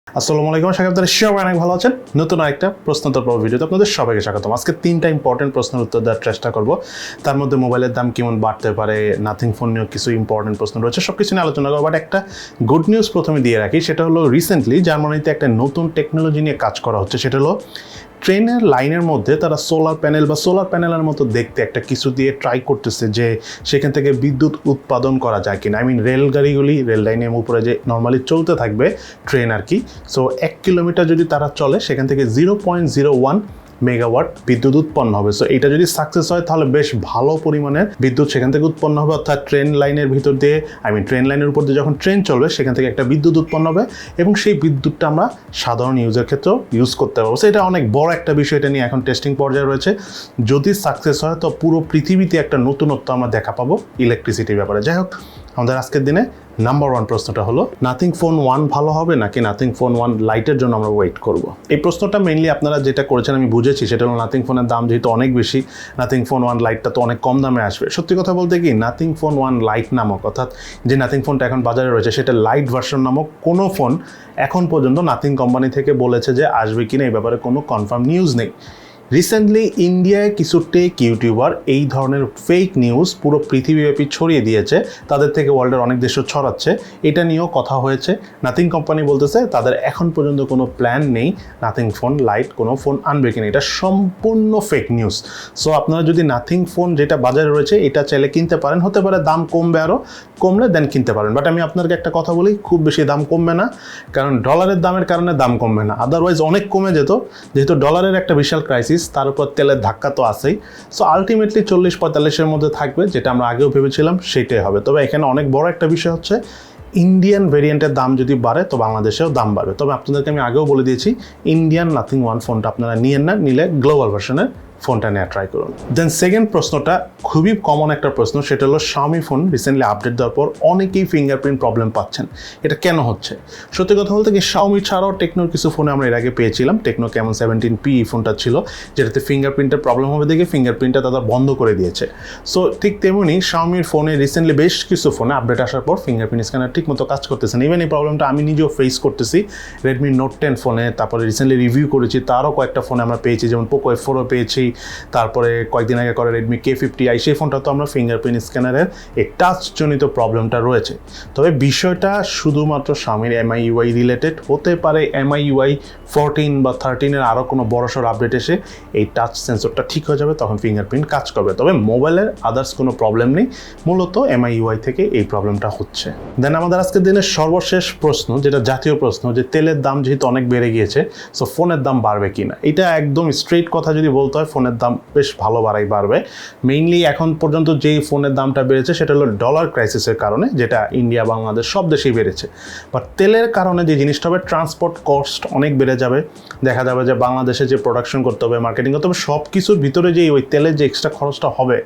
আসসালামু আলাইকুম, আপনারা সবাই অনেক ভালো আছেন। নতুন একটা প্রশ্নোত্তর পর্ব ভিডিওতে আপনাদের সবাইকে স্বাগতম। আজকে 3টা ইম্পর্টেন্ট প্রশ্নের উত্তর দেওয়ার চেষ্টা করব। তার মধ্যে মোবাইলের দাম কেমন বাড়তে পারে, নাথিং ফোন নিয়েও কিছু ইম্পর্টেন্ট প্রশ্ন রয়েছে, সব কিছু নিয়ে আলোচনা করবো। বাট একটা গুড নিউজ প্রথমে দিয়ে রাখি, সেটা হলো রিসেন্টলি জার্মানিতে একটা নতুন টেকনোলজি নিয়ে কাজ করা হচ্ছে। সেটা হলো ট্রেনের লাইনের মধ্যে তারা সোলার প্যানেলের মতো দেখতে একটা কিছু দিয়ে ট্রাই করতেছে যে সেখান থেকে বিদ্যুৎ উৎপাদন করা যায় কিনা। রেলগাড়িগুলি রেল লাইনের উপরে যে নর্মালি চলতে থাকবে ট্রেন আর কি, সো 1 কিলোমিটার যদি তারা চলে সেখান থেকে 0.01 মেগাওয়াট বিদ্যুৎ উৎপন্ন হবে। সো এটা যদি সাকসেস হয় তাহলে বেশ ভালো পরিমাণের বিদ্যুৎ সেখান থেকে উৎপন্ন হবে, অর্থাৎ ট্রেন লাইনের ভিতর দিয়ে ট্রেন লাইনের উপর দিয়ে যখন ট্রেন চলবে সেখান থেকে একটা বিদ্যুৎ উৎপন্ন হবে এবং সেই বিদ্যুৎটা আমরা সাধারণ ইউজের ক্ষেত্রেও ইউজ করতে পারবো। সো এটা অনেক বড় একটা বিষয়, এটা নিয়ে এখন টেস্টিং পর্যায়ে রয়েছে। যদি সাকসেস হয় তো পুরো পৃথিবীতে একটা নতুনত্ব আমরা দেখা পাবো ইলেকট্রিসিটির ব্যাপারে। যাই হোক, আমাদের আজকের দিনে নাম্বার 1 প্রশ্নটা হলো নাথিং ফোন 1 ভালো হবে নাকি নাথিং ফোন 1 লাইটের জন্য আমরা ওয়েট করব। এই প্রশ্নটা মেইনলি আপনারা যেটা করেছেন আমি বুঝেছি, সেটা হলো নাথিং ফোনের দাম যেহেতু অনেক বেশি, নাথিং ফোন 1 লাইটটা তো অনেক কম দামে আসবে। সত্যি কথা বলতে কি, নাথিং ফোন 1 লাইট নামক, অর্থাৎ যে নাথিং ফোনটা এখন বাজারে রয়েছে সেটা লাইট ভার্সন নামক কোনো ফোন এখন পর্যন্ত নাথিং কোম্পানি থেকে বলেছে যে আসবে কিনা এই ব্যাপারে কোনো কনফার্ম নিউজ নেই। রিসেন্টলি ইন্ডিয়ায় কিছু টেক ইউটিউবার এই ধরনের ফেক নিউজ পুরো পৃথিবীব্যাপী ছড়িয়ে দিয়েছে, তাদের থেকে ওয়ার্ল্ডের অনেক দেশও ছড়াচ্ছে। এটা নিয়েও কথা হয়েছে। নাথিং কোম্পানি বলতেছে তাদের এখন পর্যন্ত কোনো প্ল্যান নেই নাথিং ফোন লাইট কোনো ফোন আনবে কিনা। এটা সম্পূর্ণ ফেক নিউজ। সো আপনারা যদি নাথিং ফোন যেটা বাজারে রয়েছে এটা চাইলে কিনতে পারেন, হতে পারে দাম কমবে, আরও কমলে দেন কিনতে পারেন। বাট আমি আপনাকে একটা কথা বলি, খুব বেশি দাম কমবে না, কারণ ডলারের দামের কারণে দাম কমবে না। আদারওয়াইজ অনেক কমে যেত, যেহেতু ডলারের একটা বিশাল ক্রাইসিস, তার উপর তেলের ধাক্কা তো আছেই। সো আলটিমেটলি 40-45-এর মধ্যে থাকবে, যেটা আমরা আগেও ভেবেছিলাম সেটাই হবে। তবে এখানে অনেক বড় একটা বিষয় হচ্ছে ইন্ডিয়ান ভেরিয়েন্টের দাম যদি বাড়ে তো বাংলাদেশেও দাম বাড়বে। তবে আপনাদেরকে আমি আগেও বলে দিয়েছি, ইন্ডিয়ান নাথিং 1 ফোনটা আপনারা নিয়েন না, নিলে গ্লোবাল ভার্সনের ফোনটা নিয়ে ট্রাই করুন। দেন সেকেন্ড প্রশ্নটা খুবই কমন একটা প্রশ্ন, সেটা হলো শাওমি ফোন রিসেন্টলি আপডেট দেওয়ার পর অনেকেই ফিঙ্গারপ্রিন্ট প্রবলেম পাচ্ছেন। এটা কেন হচ্ছে? সত্যি কথা বলতে কি, শাওমি ছাড়াও টেকনোর কিছু ফোনে আমরা এর আগে পেয়েছিলাম। টেকনো কেমন 17P ফোনটা ছিল, যেটাতে ফিঙ্গারপ্রিন্টের প্রবলেম হবে দেখে ফিঙ্গারপ্রিন্টটা তারা বন্ধ করে দিয়েছে। সো ঠিক তেমনি শাওমির ফোনে রিসেন্টলি বেশ কিছু ফোনে আপডেট আসার পর ফিঙ্গারপ্রিন্ট স্ক্যানার ঠিক মতো কাজ করতেছে না। ইভেন এই প্রবলেমটা আমি নিজেও ফেস করতেছি রেডমি নোট 10 ফোনে, তারপরে রিসেন্টলি রিভিউ করেছি তারও কয়েকটা ফোনে আমরা পেয়েছি, যেমন পোকো F4ও পেয়েছি, তারপরে কয়েকদিন আগে করে রেডমি K50i, সেই ফোনটা তো আমরা ফিঙ্গারপ্রিন্ট স্ক্যানারের এই টাচজনিত প্রবলেমটা রয়েছে। তবে বিষয়টা শুধুমাত্র শাওমির MIUI রিলেটেড হতে পারে। MIUI 14 বা 13-এর আরও কোনো বড়সড় আপডেট এসে এই টাচ সেন্সরটা ঠিক হয়ে যাবে, তখন ফিঙ্গারপ্রিন্ট কাজ করবে। তবে মোবাইলের আদার্স কোনো প্রবলেম নেই, মূলত MIUI থেকে এই প্রবলেমটা হচ্ছে। দেন আমাদের আজকের দিনের সর্বশেষ প্রশ্ন, যেটা জাতীয় প্রশ্ন, যে তেলের দাম যেহেতু অনেক বেড়ে গিয়েছে, সো ফোনের দাম বাড়বে কিনা। এটা একদম স্ট্রেইট কথা যদি বলতে হয়, ফোনের দাম বেশ ভালো বাড়বে। মেইনলি এখন পর্যন্ত যেই ফোনের দামটা বেড়েছে সেটা হলো ডলার ক্রাইসিসের কারণে, যেটা ইন্ডিয়া বাংলাদেশ সব দেশেই বেড়েছে। বাট তেলের কারণে যে জিনিসটা হবে, ট্রান্সপোর্ট কস্ট অনেক বেড়ে যাবে। দেখা যাবে যে বাংলাদেশে যে প্রোডাকশন করতে হবে, মার্কেটিং করতে হবে, সব কিছুর ভিতরে যে ওই তেলের যে এক্সট্রা খরচটা হবে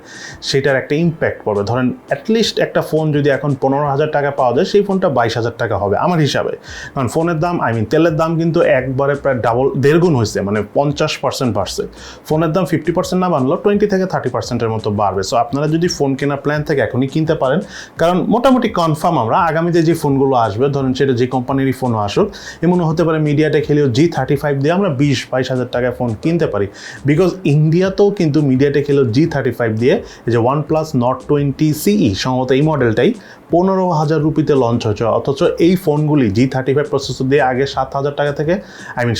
সেটার একটা ইম্প্যাক্ট পড়বে। ধরেন অ্যাটলিস্ট একটা ফোন যদি এখন 15,000 টাকা পাওয়া যায়, সেই ফোনটা 22,000 টাকা হবে আমার হিসাবে। কারণ ফোনের দাম তেলের দাম কিন্তু একবারে প্রায় দেড়গুণ হয়েছে, 50% বাড়ছে। ফোনের দাম 50% না বাড়লেও 20-30% মতো বাড়বে। সো আপনারা যদি ফোন কেনার প্ল্যান থাকে এখনই কিনতে পারেন, কারণ মোটামুটি কনফার্ম আমরা আগামীতে যে ফোনগুলো আসবে, ধরেন সেটা যে কোম্পানিরই ফোন আসুক, এমন হতে পারে মিডিয়াটেক হেলিও G35 দিয়ে আমরা 20-22 হাজার টাকায় ফোন কিনতে পারি। বিকজ ইন্ডিয়াতেও কিন্তু মিডিয়াটেক হেলিও G35 দিয়ে এই যে OnePlus Nord 20 CE সম্ভবত এই মডেলটাই 15,000 রুপিতে লঞ্চ হয়েছে। অথচ এই ফোনগুলি G35 প্রসেসর দিয়ে আগে 7,000 টাকা থেকে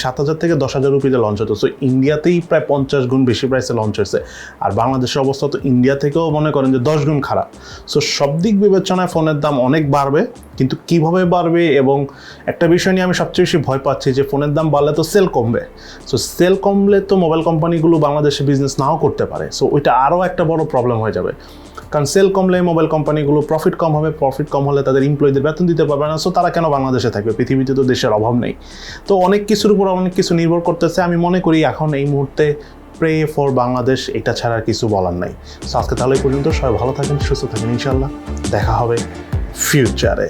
7,000 থেকে 10,000 রুপিতে লঞ্চ হতো। সো ইন্ডিয়াতেই প্রায় 50 গুণ বেশি প্রাইসে লঞ্চ হয়েছে। আর বাংলাদেশের অবস্থা তো ইন্ডিয়া থেকেও মনে করেন যে 10 গুণ খারাপ। সো সব দিক বিবেচনায় ফোনের দাম অনেক বাড়বে, কিন্তু কিভাবে বাড়বে, এবং একটা বিষয় নিয়ে আমি সবচেয়ে বেশি ভয় পাচ্ছি যে ফোনের দাম বাড়লে তো সেল কমবে। সো সেল কমলে তো মোবাইল কোম্পানিগুলো বাংলাদেশে বিজনেস নাও করতে পারে। সো ওইটা আরও একটা বড় প্রবলেম হয়ে যাবে, কারণ সেল কমলে মোবাইল কোম্পানিগুলো প্রফিট কম হবে, প্রফিট কম হলে তাদের এমপ্লয়ীদের বেতন দিতে পারবে না। সো তারা কেন বাংলাদেশে থাকবে? পৃথিবীতে তো দেশের অভাব নেই। তো অনেক কিছুর উপর অনেক কিছু নির্ভর করতেছে। আমি মনে করি এখন এই মুহূর্তে প্রে ফর বাংলাদেশ, এটা ছাড়া আর কিছু বলার নাই। সো আজকে তাহলে এই পর্যন্ত, সবাই ভালো থাকেন, সুস্থ থাকেন, ইনশাল্লাহ দেখা হবে ফিউচারে।